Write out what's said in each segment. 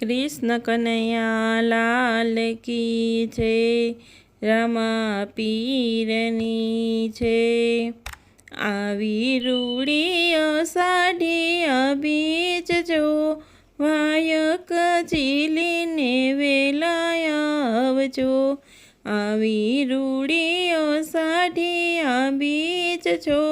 कृष्ण कन्हैया लाल की जय। रमा पीरनी छे। आवी रूड़ी अषाढ़ी बीज जो वायक झीलीने वेलाय आवजो। आवी रूड़ी अषाढ़ी बीज जो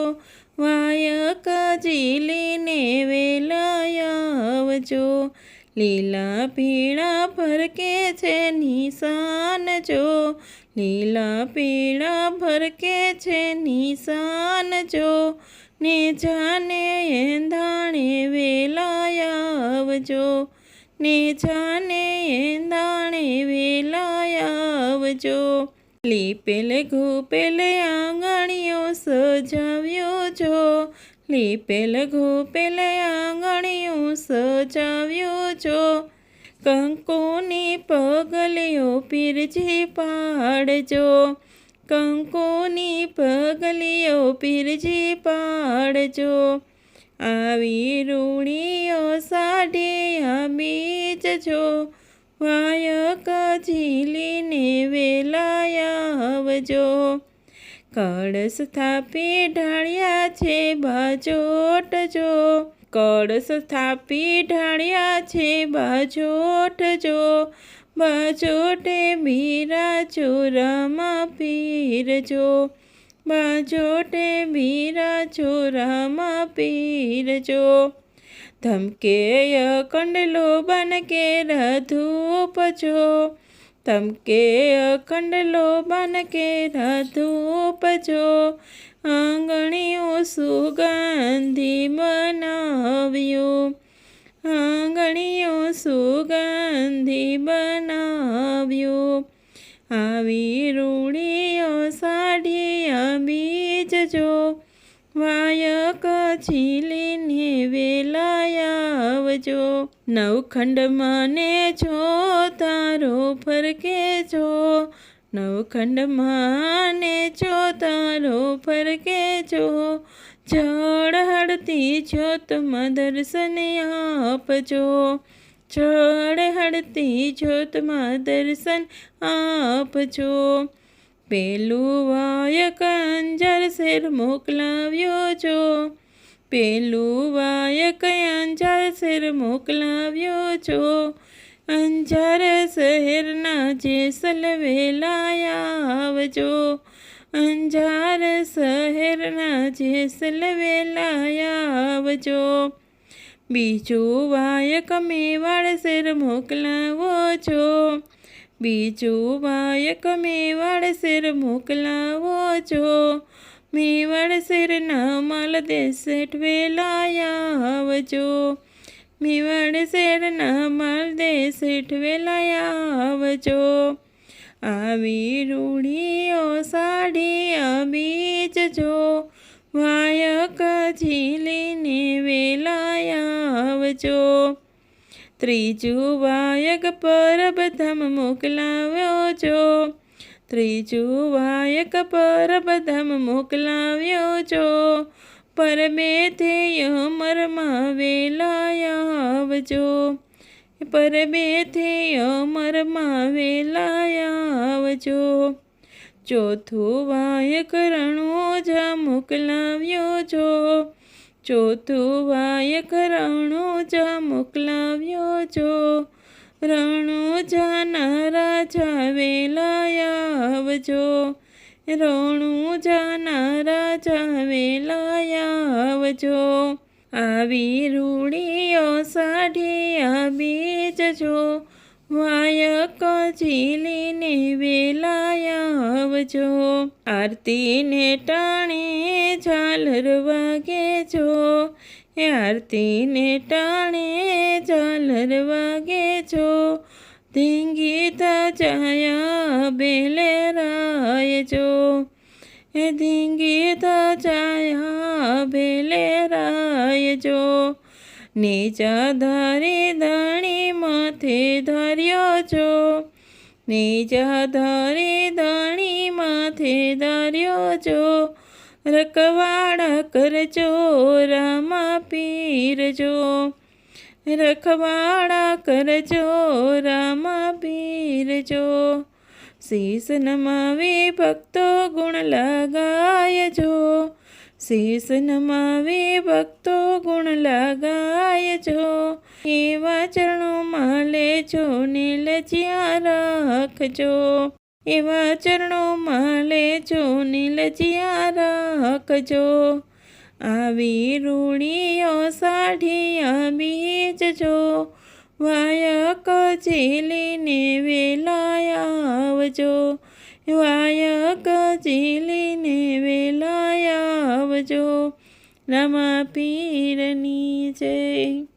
वायक झीलीने वेलाय आवजो। લીલા પીળા ફરકે છે નિશાન જો। લીલા પીળા ફરકે છે નિશાન જો। ને જાને એંધાણે વેલાય આવજો। ને જાને એંધાણે વેલાય આવજો। લીપેલ ઘૂપેલ આંગણીઓ સજાવ્યો જો। લીપેલ ઘૂપેલ આંગણીઓ સજાવ્યો જો। કંકુની પગલીઓ પીરજી પાડજો। કંકુની પગલીઓ પીરજી પાડજો। આવી રૂડીઓ સાઢી બીજ જો વાયક ઝીલીને વેલાય આવજો। કળશ સ્થાપી ઢાળ્યા છે બાજોટ જો। કળશ સ્થાપી ઢાળ્યા છે બાજોટ જો। બાજોટે બિરાજો રામા પીરજો। બાજોટે બિરાજો રામા પીરજો। ધમકે અખંડલો બનકે ધૂપ જો। ધમકે અખંડલો બનકે ધૂપ જો। આંગણીઓ સુગંધી બનાવ્યો। આંગણીઓ સુગંધી બનાવ્યો। આવી રૂડીઓ સાઢી બીજ જો વાયક ઝીલીને વેલાય આવજો। નવખંડમાં ને જો તારો ફરકે જો। નવખંડમાં ને જો તારો ફરકે જો। ઝળહળતી જ્યોતમાં દર્શન આપજો। ઝળહળતી જ્યોતમાં દર્શન આપજો। પેલું વાયક અંજાર શહેર મોકલાવ્યો જો। પેલું વાયક અંજાર શહેર મોકલાવ્યો જો। અંજાર શહેરના જેસલ વેલાય આવજો। અંજાર શહેરના જેસલ વેલાય આવજો। બીજું વાયક મેવાડ શહેર મોકલાવો જો। બીજું વાયક મેવાડ શહેર મોકલાવો જો। મેવાડ શહેરના માલદે શેઠ વેલાય આવજો। મેવાડ શહેરના માલદે શેઠ વેલાય આવજો। આવી રૂડીઓ સાઢી બીજ જો વાયક ઝીલીને વેલાય આવજો। ત્રીજું વાયક પરબધામ મોકલાવ્યો જો। ત્રીજું વાયક પરબધામ મોકલાવ્યો જો। પરબેથે અમરમાં વેલાય આવજો। પરબેથે અમરમાં વેલાય આવજો। ચોથું વાયક રણુજા મોકલાવ્યો જો। ચોથું વાયક રણુજા મોકલાવ્યો જો। રણુજાના રાજા વેલાય આવજો। રણુજાના રાજા વેલાય આવજો। આવી રૂડીઓ સાઢી બીજ જો વાયક ઝીલીને વેલાય આવજો। આરતીને ટાણે ઝાલર વાગે જો। આરતીને ટાણે ઝાલર વાગે જો। ધીંગી ધજાયા બેલેરાય જો। ધીંગી ધજાયા બેલેરાય જો। નીજા ધારી ધણી માથે ધાર્યો જો। નીજા ધારી ધણી માથે ધાર્યો જો। રખવાડા કરજો રામા પીરજો। રખવાડા કરજો રામા પીર જો. શીશ નમાવી ભક્તો ગુણ લગાયજો. શીશ નમાવી ભક્તો ગુણ લગાયજો. એવા ચરણોમાં લેજો ને લજ્યા રાખજો. એવા ચરણોમાં લેજો ને લજ્યા રાખજો. આવી રૂડીઓ સાઢિયા બીજજો. વાયક ઝીલીને વેલાયા આવજો. વાયક ઝીલીને વેલાયા આવજો. રામા પીરની જય.